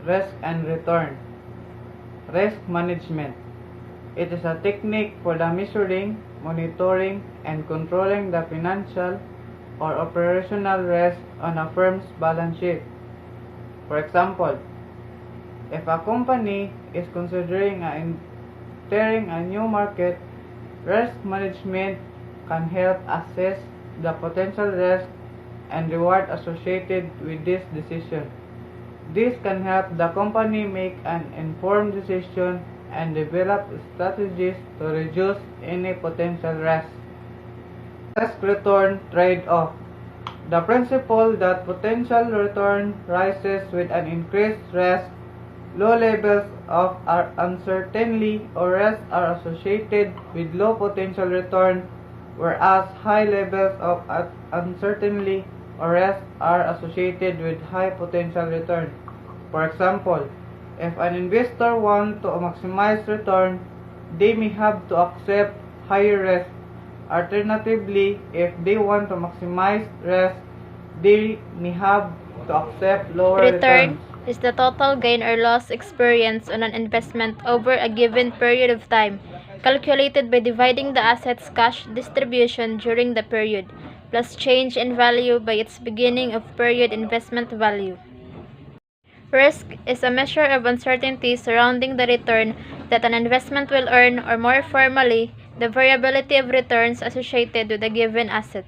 risk and return. Risk management. It is a technique for the measuring, monitoring, and controlling the financial or operational risk on a firm's balance sheet. For example, if a company is considering entering a new market, risk management can help assess the potential risk and reward associated with this decision. This can help the company make an informed decision and develop strategies to reduce any potential risk. Risk-return trade-off. The principle that potential return rises with an increased risk, low levels of uncertainty or risk are associated with low potential return, whereas high levels of uncertainty or risk are associated with high potential return. For example, if an investor wants to maximize return, they may have to accept higher risk. Alternatively, if they want to maximize risk, they may have to accept lower Return returns. is the total gain or loss experienced on an investment over a given period of time, calculated by dividing the asset's cash distribution during the period, plus change in value by its beginning of period investment value. Risk is a measure of uncertainty surrounding the return that an investment will earn, or more formally, the variability of returns associated with a given asset.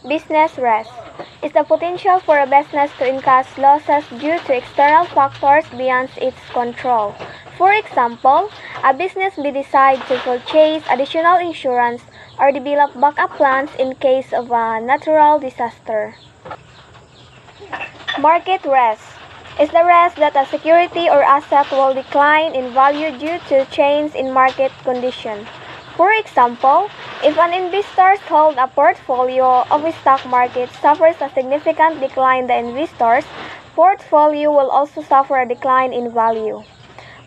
Business risk is the potential for a business to incur losses due to external factors beyond its control. For example, a business may decide to purchase additional insurance or develop backup plans in case of a natural disaster. Market risk is the risk that a security or asset will decline in value due to change in market conditions. For example, if an investor holds a portfolio of a stock market suffers a significant decline, the investor's portfolio will also suffer a decline in value.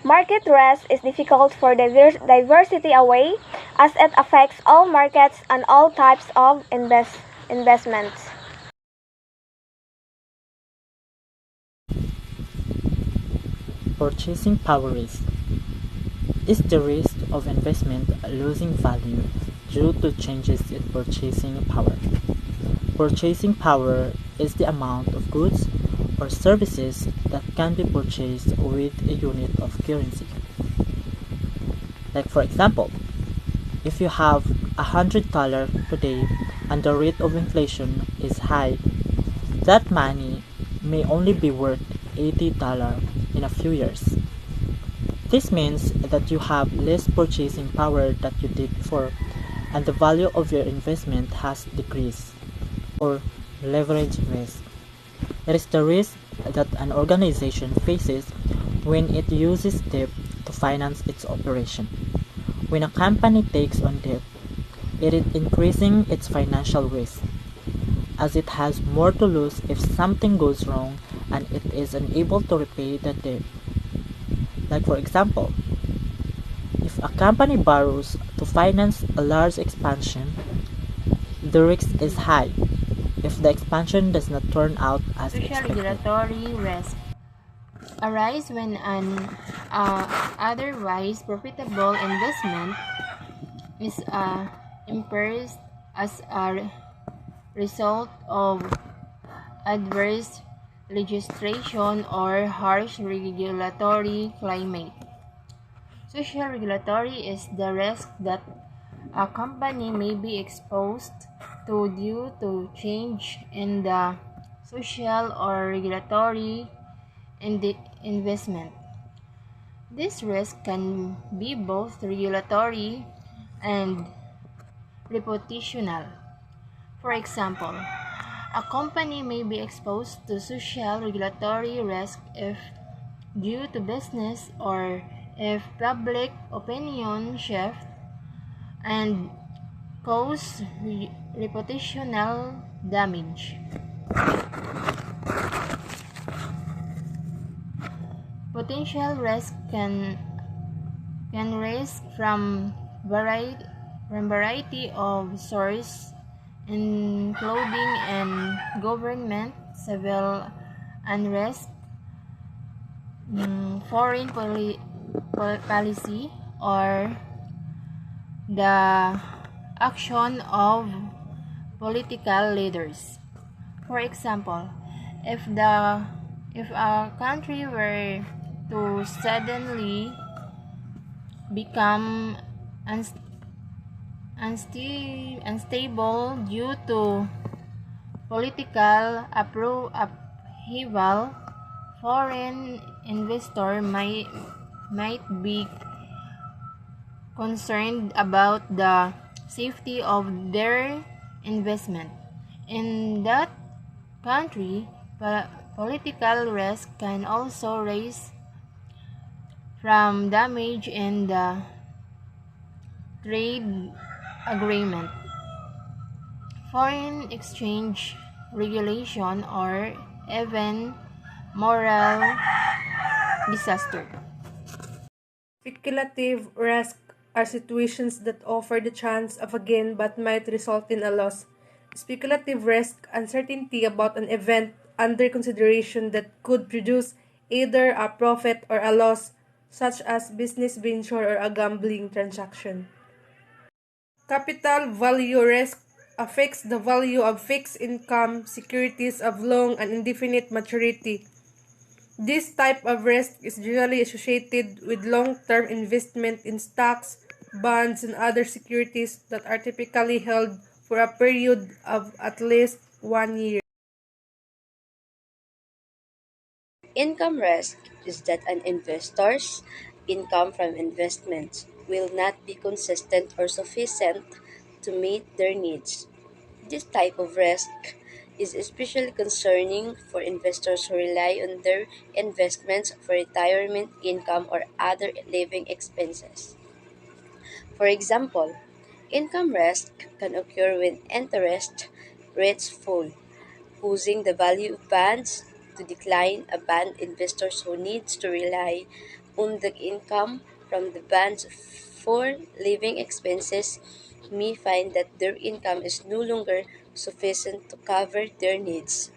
Market risk is difficult for diversity away as it affects all markets and all types of investments. Purchasing power risk is the risk of investment losing value due to changes in purchasing power. Purchasing power is the amount of goods or services that can be purchased with a unit of currency. Like for example, if you have $100 today and the rate of inflation is high, that money may only be worth $80 in a few years. This means that you have less purchasing power than you did before, and the value of your investment has decreased, or leverage risk. It is the risk that an organization faces when it uses debt to finance its operation. When a company takes on debt, it is increasing its financial risk, as it has more to lose if something goes wrong and it is unable to repay the debt. Like for example, if a company borrows to finance a large expansion, the risk is high if the expansion does not turn out as Social expected. regulatory risk arise when an otherwise profitable investment is impaired as a result of adverse legislation or harsh regulatory climate. Social regulatory is the risk that a company may be exposed to due to change in the social or regulatory investment. This risk can be both regulatory and reputational. For example, a company may be exposed to social regulatory risk if due to business or if public opinion shift and cause reputational damage. Potential risk can rise from variety of sources, including and government, civil unrest, foreign policy, or the action of political leaders. For example, if a country were to suddenly become unstable due to political upheaval, foreign investor might be concerned about the safety of their investment. In that country, political risk can also rise from damage in the trade agreement, foreign exchange regulation, or even moral disaster. Speculative risk are situations that offer the chance of a gain but might result in a loss. Speculative risk, uncertainty about an event under consideration that could produce either a profit or a loss, such as business venture or a gambling transaction. Capital value risk affects the value of fixed income securities of long and indefinite maturity. This type of risk is generally associated with long-term investment in stocks, bonds, and other securities that are typically held for a period of at least 1 year. Income risk is that an investor's income from investments will not be consistent or sufficient to meet their needs. This type of risk is especially concerning for investors who rely on their investments for retirement income or other living expenses. For example, income risk can occur when interest rates fall, causing the value of bonds to decline. A bond investor who needs to rely on the income from the bonds for living expenses may find that their income is no longer sufficient to cover their needs.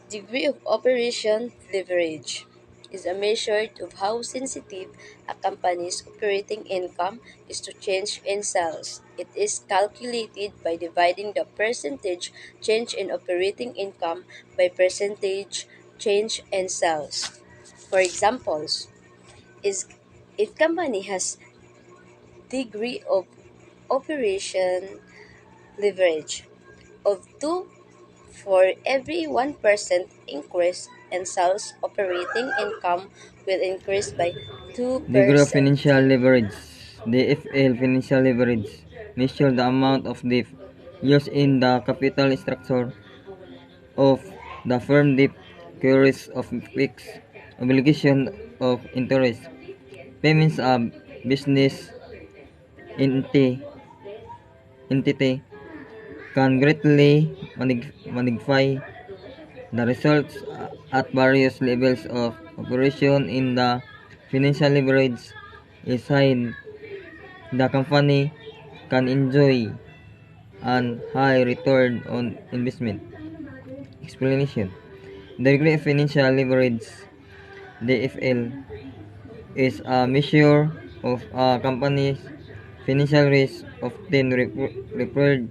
Degree of operation leverage is a measure of how sensitive a company's operating income is to change in sales. It is calculated by dividing the percentage change in operating income by percentage change in sales. For examples, is if company has degree of operation leverage of 2 for every 1% increase in sales, operating income will increase by Degree of 2%. financial leverage. DFL financial leverage measure the amount of debt used in the capital structure of the firm. Debt carries of fixed obligation of interest payments. A business entity, entity can greatly magnify the results at various levels of operation. In the financial leverage is high, the company can enjoy an high return on investment. Explanation: the degree of financial leverage (DFL) is a measure of a company's financial risk, often referred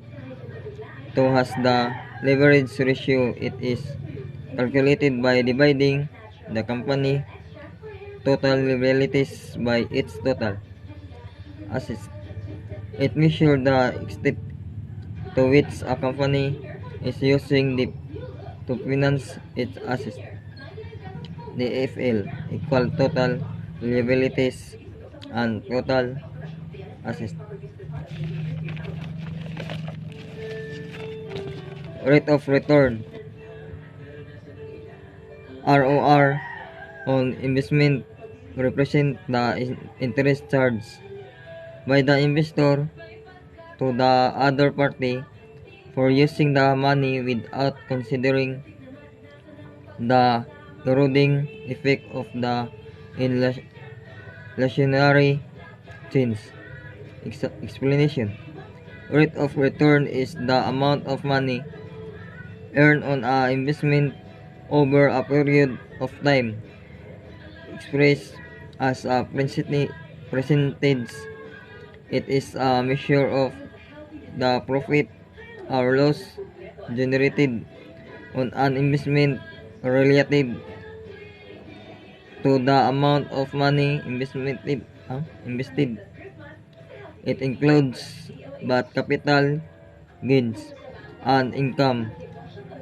to as the leverage ratio. It is calculated by dividing the company total liabilities by its total assets. It measures the extent to which a company is using debt to finance its assets. The FL equal total liabilities and total assets. Rate of return ROR on investment represent the interest charged by the investor to the other party for using the money without considering the eroding effect of the inflationary change. Explanation: rate of return is the amount of money earned on a investment over a period of time, expressed as a percentage. It is a measure of the profit or loss generated on an investment relative to the amount of money invested. It includes both capital gains and income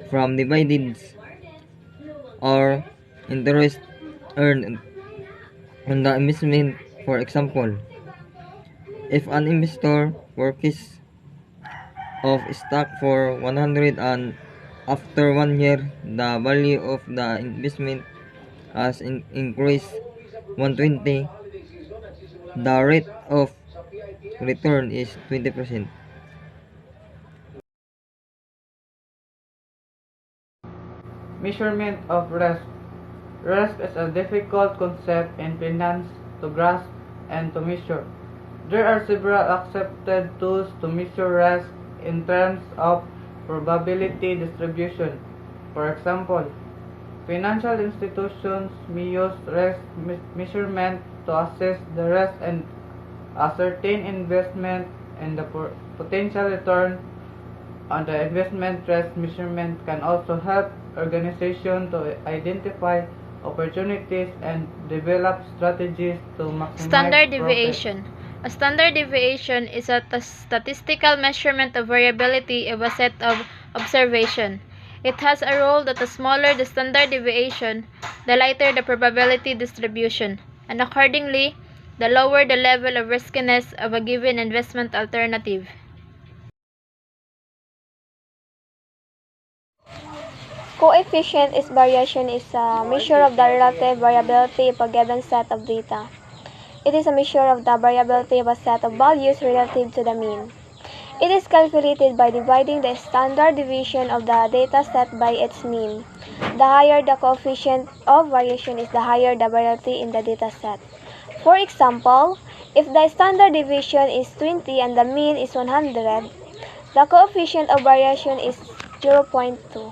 from dividends or interest earned on the investment. For example, if an investor purchases of stock for 100 and after 1 year the value of the investment has increased 120, the rate of return is 20%. Measurement of risk. Risk is a difficult concept in finance to grasp and to measure. There are several accepted tools to measure risk in terms of probability distribution. For example, financial institutions may use risk measurement to assess the risk and ascertain investment and the potential return on the investment. Risk measurement can also help organizations to identify opportunities and develop strategies to maximize Standard profit. deviation. A standard deviation is a statistical measurement of variability of a set of observation. It has a rule that the smaller the standard deviation, the lighter the probability distribution, and accordingly, the lower the level of riskiness of a given investment alternative. Coefficient is variation is a measure of the relative variability of a given set of data. It is a measure of the variability of a set of values relative to the mean. It is calculated by dividing the standard deviation of the data set by its mean. The higher the coefficient of variation is, the higher the variability in the data set. For example, if the standard deviation is 20 and the mean is 100, the coefficient of variation is 0.2.